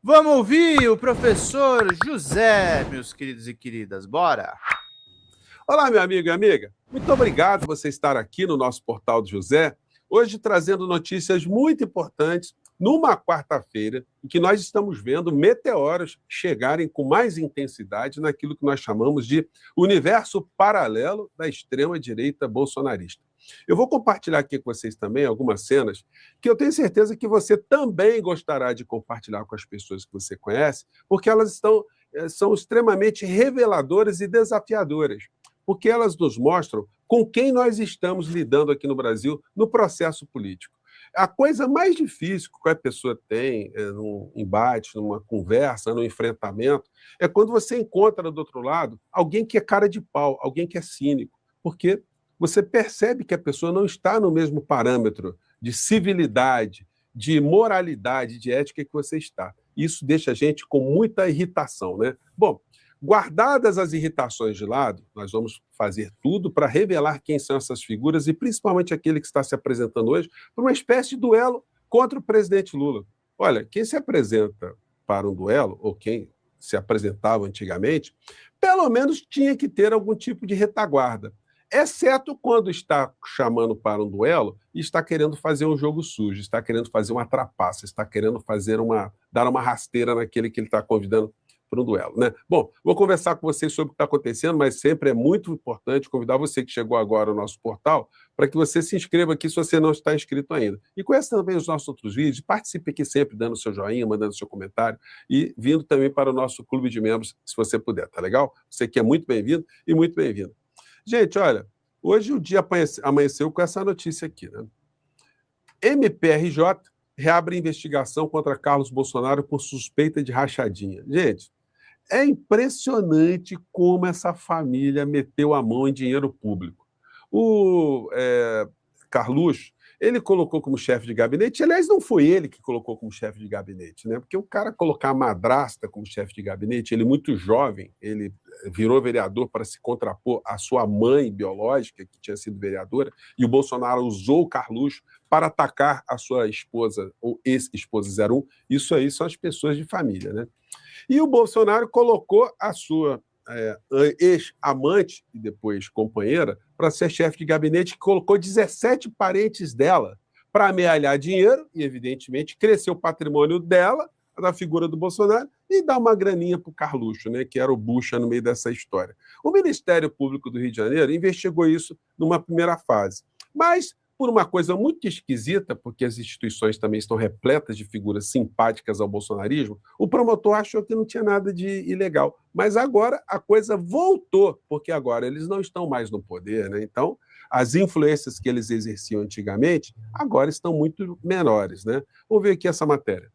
Vamos ouvir o professor José, meus queridos e queridas. Bora! Olá, meu amigo e amiga. Muito obrigado por você estar aqui no nosso Portal do José, hoje trazendo notícias muito importantes numa quarta-feira em que nós estamos vendo meteoros chegarem com mais intensidade naquilo que nós chamamos de universo paralelo da extrema-direita bolsonarista. Eu vou compartilhar aqui com vocês também algumas cenas que eu tenho certeza que você também gostará de compartilhar com as pessoas que você conhece, porque elas são extremamente reveladoras e desafiadoras, porque elas nos mostram com quem nós estamos lidando aqui no Brasil no processo político. A coisa mais difícil que a pessoa tem num embate, numa conversa, num enfrentamento, é quando você encontra do outro lado alguém que é cara de pau, alguém que é cínico, porque você percebe que a pessoa não está no mesmo parâmetro de civilidade, de moralidade, de ética que você está. Isso deixa a gente com muita irritação, né? Bom, guardadas as irritações de lado, nós vamos fazer tudo para revelar quem são essas figuras e principalmente aquele que está se apresentando hoje para uma espécie de duelo contra o presidente Lula. Olha, quem se apresenta para um duelo, ou quem se apresentava antigamente, pelo menos tinha que ter algum tipo de retaguarda, exceto quando está chamando para um duelo e está querendo fazer um jogo sujo, está querendo fazer uma trapaça, está querendo dar uma rasteira naquele que ele está convidando para um duelo, né? Bom, vou conversar com vocês sobre o que está acontecendo, mas sempre é muito importante convidar você que chegou agora ao nosso portal para que você se inscreva aqui se você não está inscrito ainda. E conheça também os nossos outros vídeos, participe aqui sempre dando seu joinha, mandando seu comentário e vindo também para o nosso clube de membros, se você puder, tá legal? Você que é muito bem-vindo e muito bem-vindo. Gente, olha, hoje o dia amanheceu com essa notícia aqui, né? MPRJ reabre investigação contra Carlos Bolsonaro por suspeita de rachadinha. Gente, é impressionante como essa família meteu a mão em dinheiro público. O Carluxo, ele colocou como chefe de gabinete, aliás, não foi ele que colocou como chefe de gabinete, né? Porque o cara colocar a madrasta como chefe de gabinete, ele muito jovem, ele virou vereador para se contrapor à sua mãe biológica, que tinha sido vereadora, e o Bolsonaro usou o Carluxo para atacar a sua esposa, ou ex-esposa 01. Isso aí são as pessoas de família, né? E o Bolsonaro colocou a sua ex-amante e depois companheira para ser chefe de gabinete, que colocou 17 parentes dela para amealhar dinheiro e, evidentemente, crescer o patrimônio dela, da figura do Bolsonaro, e dar uma graninha para o Carluxo, né, que era o bucha no meio dessa história. O Ministério Público do Rio de Janeiro investigou isso numa primeira fase, mas por uma coisa muito esquisita, porque as instituições também estão repletas de figuras simpáticas ao bolsonarismo, o promotor achou que não tinha nada de ilegal. Mas agora a coisa voltou, porque agora eles não estão mais no poder, né? Então, as influências que eles exerciam antigamente, agora estão muito menores, né? Vamos ver aqui essa matéria.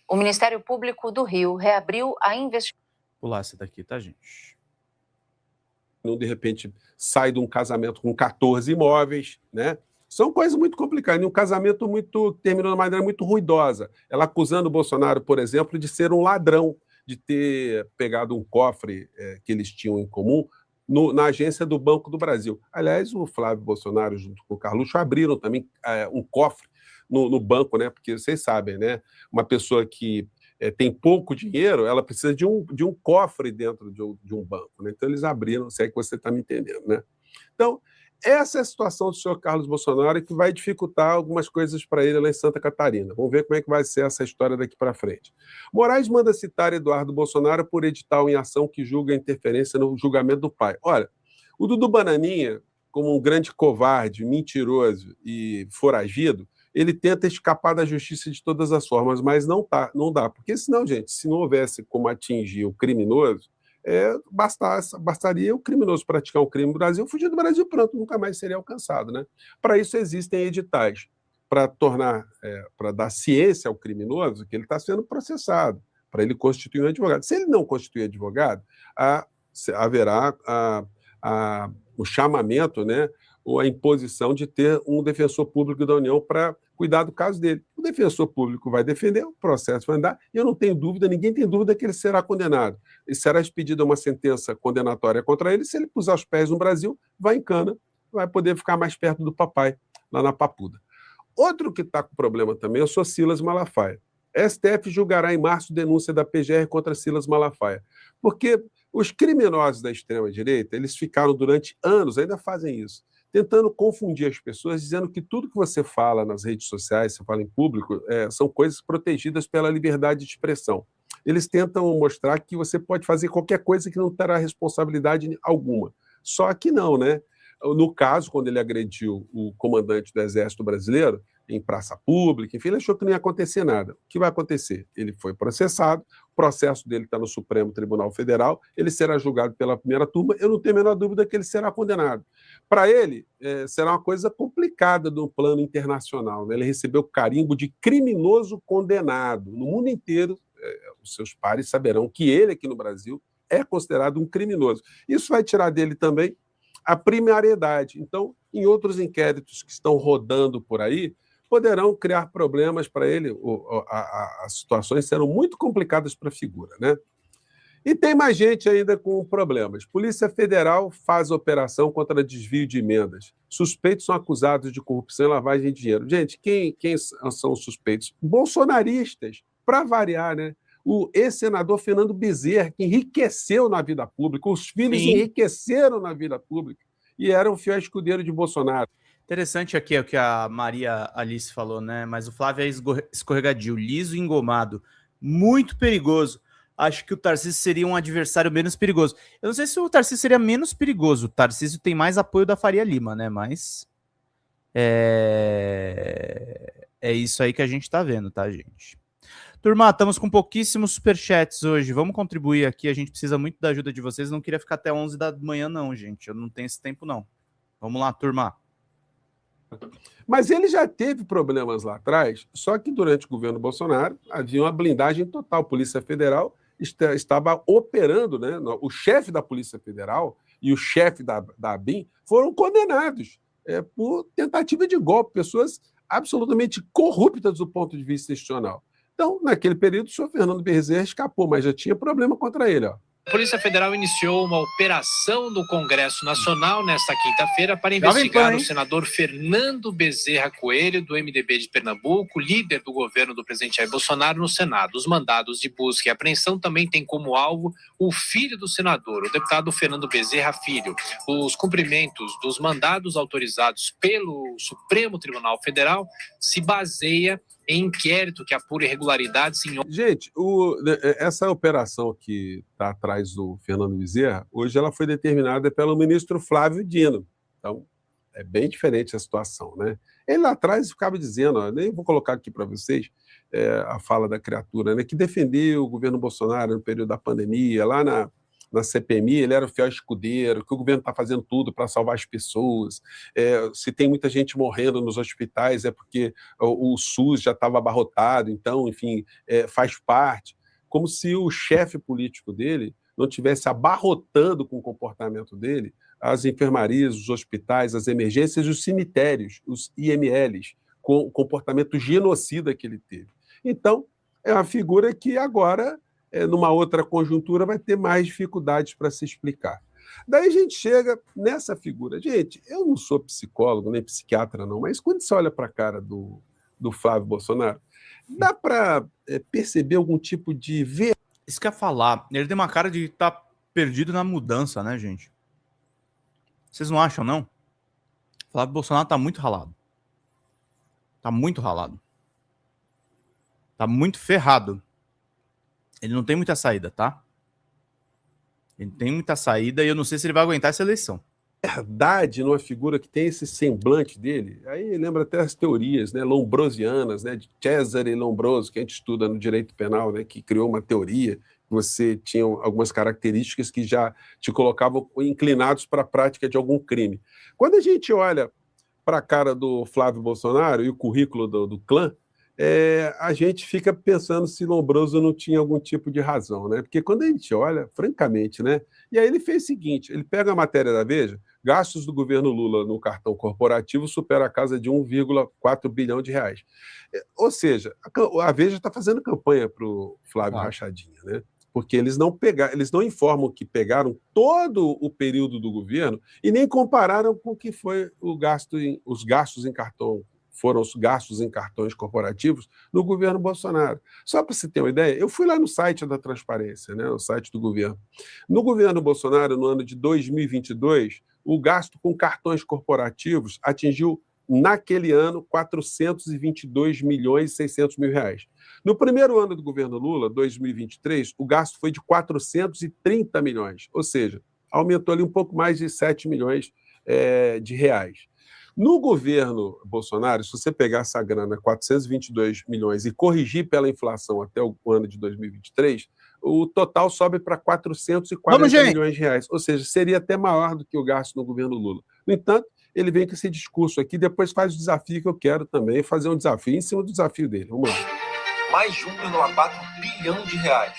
O Ministério Público do Rio reabriu a investigação. Pular essa daqui, tá, gente? Não, de repente, sai de um casamento com 14 imóveis, né? São coisas muito complicadas. Um casamento terminou de uma maneira muito ruidosa. Ela acusando o Bolsonaro, por exemplo, de ser um ladrão, de ter pegado um cofre que eles tinham em comum na agência do Banco do Brasil. Aliás, o Flávio Bolsonaro, junto com o Carluxo, abriram também um cofre no banco, né? Porque vocês sabem, né? Uma pessoa que tem pouco dinheiro, ela precisa de um cofre dentro de um banco, né? Então, eles abriram, se é que você está me entendendo, né? Então, essa é a situação do senhor Carlos Bolsonaro, que vai dificultar algumas coisas para ele lá em Santa Catarina. Vamos ver como é que vai ser essa história daqui para frente. Moraes manda citar Eduardo Bolsonaro por edital em ação que julga interferência no julgamento do pai. Olha, o Dudu Bananinha, como um grande covarde, mentiroso e foragido, ele tenta escapar da justiça de todas as formas, mas não dá. Porque senão, gente, se não houvesse como atingir o criminoso, bastaria o criminoso praticar um crime no Brasil, fugir do Brasil, pronto, nunca mais seria alcançado, né? Para isso existem editais, para dar ciência ao criminoso que ele está sendo processado, para ele constituir um advogado. Se ele não constituir advogado, haverá o chamamento, né, ou a imposição de ter um defensor público da União para cuidar do caso dele. O defensor público vai defender, o processo vai andar, e eu não tenho dúvida, ninguém tem dúvida que ele será condenado. E será expedida uma sentença condenatória contra ele, se ele pusar os pés no Brasil, vai em cana, vai poder ficar mais perto do papai, lá na Papuda. Outro que está com problema também é o Silas Malafaia. STF julgará em março denúncia da PGR contra Silas Malafaia. Porque os criminosos da extrema-direita, eles ficaram durante anos, ainda fazem isso, tentando confundir as pessoas, dizendo que tudo que você fala nas redes sociais, você fala em público, são coisas protegidas pela liberdade de expressão. Eles tentam mostrar que você pode fazer qualquer coisa que não terá responsabilidade alguma. Só que não, né? No caso, quando ele agrediu o comandante do Exército Brasileiro, em praça pública, enfim, ele achou que não ia acontecer nada. O que vai acontecer? Ele foi processado, o processo dele está no Supremo Tribunal Federal, ele será julgado pela primeira turma, eu não tenho a menor dúvida que ele será condenado. Para ele, será uma coisa complicada no plano internacional, né? Ele recebeu o carimbo de criminoso condenado. No mundo inteiro, os seus pares saberão que ele, aqui no Brasil, é considerado um criminoso. Isso vai tirar dele também a primariedade. Então, em outros inquéritos que estão rodando por aí, poderão criar problemas para ele. As situações serão muito complicadas para a figura, né? E tem mais gente ainda com problemas. Polícia Federal faz operação contra desvio de emendas. Suspeitos são acusados de corrupção e lavagem de dinheiro. Gente, quem são os suspeitos? Bolsonaristas, para variar, né? O ex-senador Fernando Bezerra, que enriqueceu na vida pública, os filhos enriqueceram na vida pública e era um fiel escudeiro de Bolsonaro. Interessante aqui é o que a Maria Alice falou, né? Mas o Flávio é escorregadio, liso e engomado, muito perigoso. Acho que o Tarcísio seria um adversário menos perigoso. Eu não sei se o Tarcísio seria menos perigoso. O Tarcísio tem mais apoio da Faria Lima, né? Mas é isso aí que a gente tá vendo, tá, gente? Turma, estamos com pouquíssimos superchats hoje. Vamos contribuir aqui. A gente precisa muito da ajuda de vocês. Não queria ficar até 11 da manhã, não, gente. Eu não tenho esse tempo, não. Vamos lá, turma. Mas ele já teve problemas lá atrás, só que durante o governo Bolsonaro havia uma blindagem total. A Polícia Federal estava operando, né? O chefe da Polícia Federal e o chefe da ABIN foram condenados por tentativa de golpe, pessoas absolutamente corruptas do ponto de vista institucional. Então, naquele período, o senhor Fernando Bezerra escapou, mas já tinha problema contra ele, ó. A Polícia Federal iniciou uma operação do Congresso Nacional nesta quinta-feira para investigar o senador Fernando Bezerra Coelho, do MDB de Pernambuco, líder do governo do presidente Jair Bolsonaro no Senado. Os mandados de busca e apreensão também têm como alvo o filho do senador, o deputado Fernando Bezerra Filho. Os cumprimentos dos mandados autorizados pelo Supremo Tribunal Federal se baseia em inquérito que apura irregularidades em... Gente, essa operação que está atrás do Fernando Bezerra, hoje ela foi determinada pelo ministro Flávio Dino. Então, é bem diferente a situação, né? Ele lá atrás ficava dizendo, ó, nem vou colocar aqui para vocês a fala da criatura, né, que defendeu o governo Bolsonaro no período da pandemia, lá na CPMI, ele era o fiel escudeiro, que o governo está fazendo tudo para salvar as pessoas. Se tem muita gente morrendo nos hospitais é porque o SUS já estava abarrotado, então, enfim, faz parte. Como se o chefe político dele não estivesse abarrotando com o comportamento dele as enfermarias, os hospitais, as emergências e os cemitérios, os IMLs, com o comportamento genocida que ele teve. Então, é uma figura que agora... numa outra conjuntura, vai ter mais dificuldades para se explicar. Daí a gente chega nessa figura. Gente, eu não sou psicólogo, nem psiquiatra, não, mas quando você olha para a cara do Flávio Bolsonaro, dá para perceber algum tipo de... Isso que eu ia falar. Ele tem uma cara de estar perdido na mudança, né, gente? Vocês não acham, não? O Flávio Bolsonaro tá muito ralado. Tá muito ralado. Tá muito ferrado. Ele não tem muita saída, tá? Ele tem muita saída e eu não sei se ele vai aguentar essa eleição. Verdade numa figura que tem esse semblante dele, aí lembra até as teorias, né, lombrosianas, né, de Cesare Lombroso, que a gente estuda no direito penal, né, que criou uma teoria que você tinha algumas características que já te colocavam inclinados para a prática de algum crime. Quando a gente olha para a cara do Flávio Bolsonaro e o currículo do clã, a gente fica pensando se Lombroso não tinha algum tipo de razão, né? Porque quando a gente olha, francamente, né? E aí ele fez o seguinte, ele pega a matéria da Veja, gastos do governo Lula no cartão corporativo supera a casa de 1,4 bilhão de reais. Ou seja, a Veja está fazendo campanha para o Flávio Rachadinha, né? Porque eles não informam que pegaram todo o período do governo e nem compararam com o que foi os gastos em cartão foram os gastos em cartões corporativos no governo Bolsonaro. Só para você ter uma ideia, eu fui lá no site da transparência, né, o site do governo. No governo Bolsonaro, no ano de 2022, o gasto com cartões corporativos atingiu, naquele ano, 422 milhões e 600 mil reais. No primeiro ano do governo Lula, 2023, o gasto foi de 430 milhões, ou seja, aumentou ali um pouco mais de 7 milhões de reais. No governo Bolsonaro, se você pegar essa grana, 422 milhões, e corrigir pela inflação até o ano de 2023, o total sobe para 440 milhões de reais, ou seja, seria até maior do que o gasto no governo Lula. No entanto, ele vem com esse discurso aqui, depois faz o desafio que eu quero também, fazer um desafio em cima do desafio dele. Vamos lá. Mais de 1,4 bilhão de reais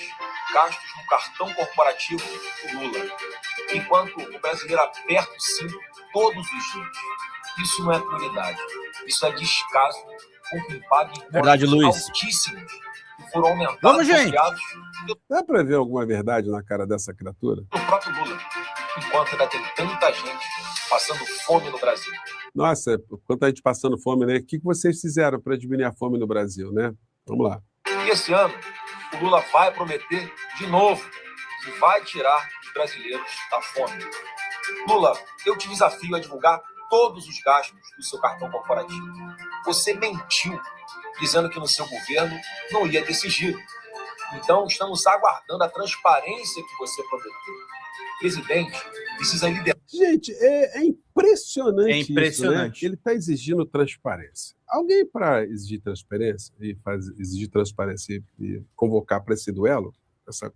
gastos no cartão corporativo do Lula, enquanto o brasileiro aperta o cinto todos os dias. Isso não é prioridade, isso é descaso com quem paga impostos altíssimos que foram aumentados e criados. Dá para ver alguma verdade na cara dessa criatura? Do próprio Lula, enquanto ainda tem tanta gente passando fome no Brasil. Nossa, quanta gente passando fome, né? O que vocês fizeram para diminuir a fome no Brasil, né? Vamos lá. E esse ano, o Lula vai prometer de novo que vai tirar os brasileiros da fome. Lula, eu te desafio a divulgar todos os gastos do seu cartão corporativo. Você mentiu, dizendo que no seu governo não ia desse jeito. Então, estamos aguardando a transparência que você prometeu. O presidente precisa liderar. Gente, é impressionante. É impressionante. Isso, né? Ele está exigindo transparência. Alguém, para exigir transparência e convocar para esse duelo,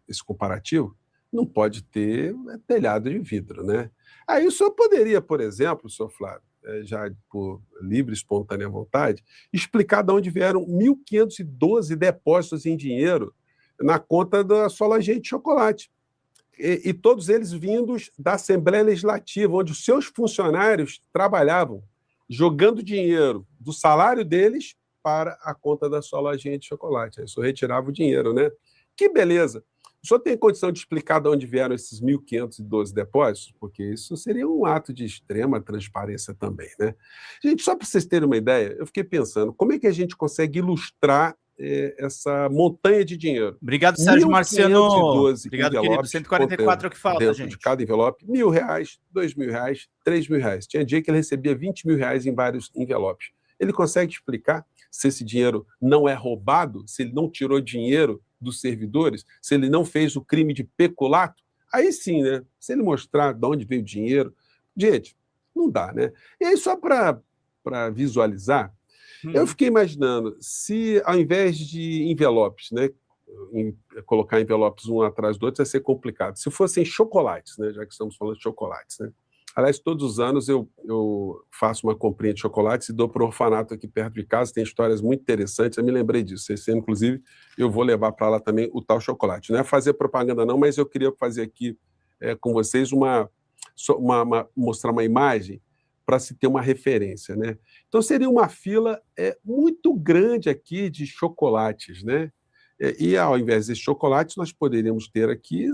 esse comparativo, não pode ter telhado de vidro, né? Aí o senhor poderia, por exemplo, senhor Flávio, já por livre e espontânea vontade, explicar de onde vieram 1.512 depósitos em dinheiro na conta da Solagente de Chocolate. E todos eles vindos da Assembleia Legislativa, onde os seus funcionários trabalhavam, jogando dinheiro do salário deles para a conta da Solagente de Chocolate. Aí o senhor retirava o dinheiro, né? Que beleza! O senhor tem condição de explicar de onde vieram esses 1.512 depósitos? Porque isso seria um ato de extrema transparência também, né? Gente, só para vocês terem uma ideia, eu fiquei pensando, como é que a gente consegue ilustrar essa montanha de dinheiro? Obrigado, Sérgio Marciano. Obrigado, querido. 144 é o que falta, dentro gente. de cada envelope, R$1.000, R$2.000, R$3.000. Tinha dia que ele recebia R$20.000 em vários envelopes. Ele consegue explicar se esse dinheiro não é roubado, se ele não tirou dinheiro dos servidores, se ele não fez o crime de peculato? Aí sim, né? Se ele mostrar de onde veio o dinheiro. Gente, não dá, né? E aí, só para visualizar, eu fiquei imaginando, se ao invés de envelopes, né, colocar envelopes um atrás do outro, vai ser complicado. Se fossem chocolates, né, já que estamos falando de chocolates, né? Aliás, todos os anos eu faço uma comprinha de chocolates e dou para o orfanato aqui perto de casa, tem histórias muito interessantes, eu me lembrei disso. Esse ano, inclusive, eu vou levar para lá também o tal chocolate. Não é fazer propaganda não, mas eu queria fazer aqui com vocês mostrar uma imagem para se ter uma referência, né? Então, seria uma fila muito grande aqui de chocolates, né? E ao invés de chocolates, nós poderíamos ter aqui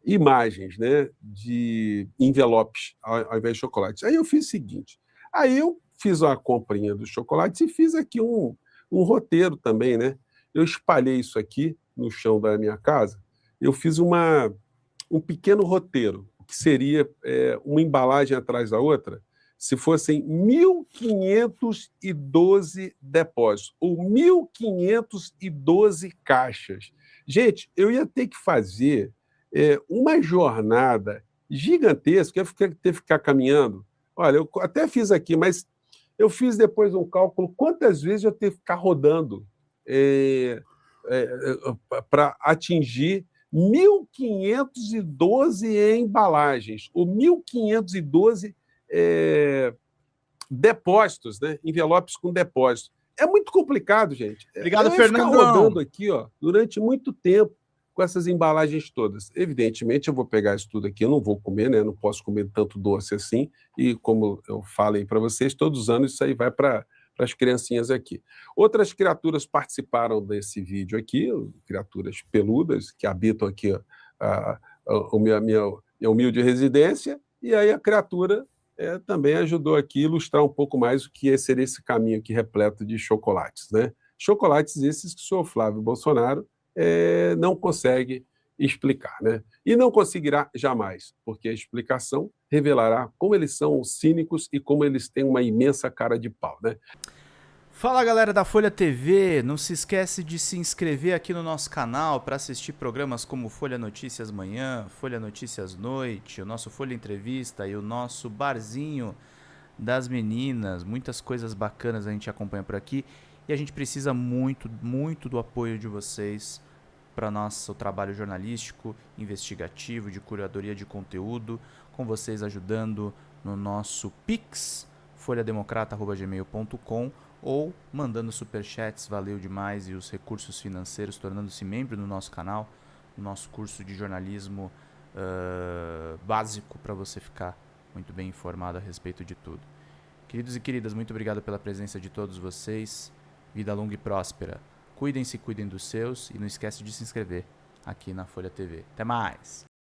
imagens, né, de envelopes ao invés de chocolates. Aí eu fiz o seguinte, aí eu fiz uma comprinha dos chocolates e fiz aqui um roteiro também, né? Eu espalhei isso aqui no chão da minha casa, eu fiz um pequeno roteiro, que seria uma embalagem atrás da outra, se fossem 1.512 depósitos, ou 1.512 caixas. Gente, eu ia ter que fazer uma jornada gigantesca, eu ia ter que ficar caminhando. Olha, eu até fiz aqui, mas eu fiz depois um cálculo, quantas vezes eu ia ter que ficar rodando para atingir 1.512 embalagens, ou 1.512 depósitos, né? Envelopes com depósito. É muito complicado, gente. Obrigado, Fernando. Fernandão. Ficar rodando aqui, ó, durante muito tempo com essas embalagens todas. Evidentemente, eu vou pegar isso tudo aqui, eu não vou comer, né? Não posso comer tanto doce assim. E como eu falei para vocês, todos os anos isso aí vai para as criancinhas aqui. Outras criaturas participaram desse vídeo aqui, criaturas peludas que habitam aqui a minha humilde residência, e aí a criatura também ajudou aqui a ilustrar um pouco mais o que seria esse caminho aqui repleto de chocolates, né? Chocolates esses que o senhor Flávio Bolsonaro não consegue explicar, né? E não conseguirá jamais, porque a explicação revelará como eles são cínicos e como eles têm uma imensa cara de pau, né? Fala galera da Folha TV, não se esquece de se inscrever aqui no nosso canal para assistir programas como Folha Notícias Manhã, Folha Notícias Noite, o nosso Folha Entrevista e o nosso Barzinho das Meninas. Muitas coisas bacanas a gente acompanha por aqui e a gente precisa muito, muito do apoio de vocês para nosso trabalho jornalístico, investigativo, de curadoria de conteúdo, com vocês ajudando no nosso Pix, folhademocrata@gmail.com, ou mandando superchats, valeu demais, e os recursos financeiros, tornando-se membro do nosso canal, no nosso curso de jornalismo básico, para você ficar muito bem informado a respeito de tudo. Queridos e queridas, muito obrigado pela presença de todos vocês, vida longa e próspera. Cuidem-se, cuidem dos seus, e não esquece de se inscrever aqui na Folha TV. Até mais!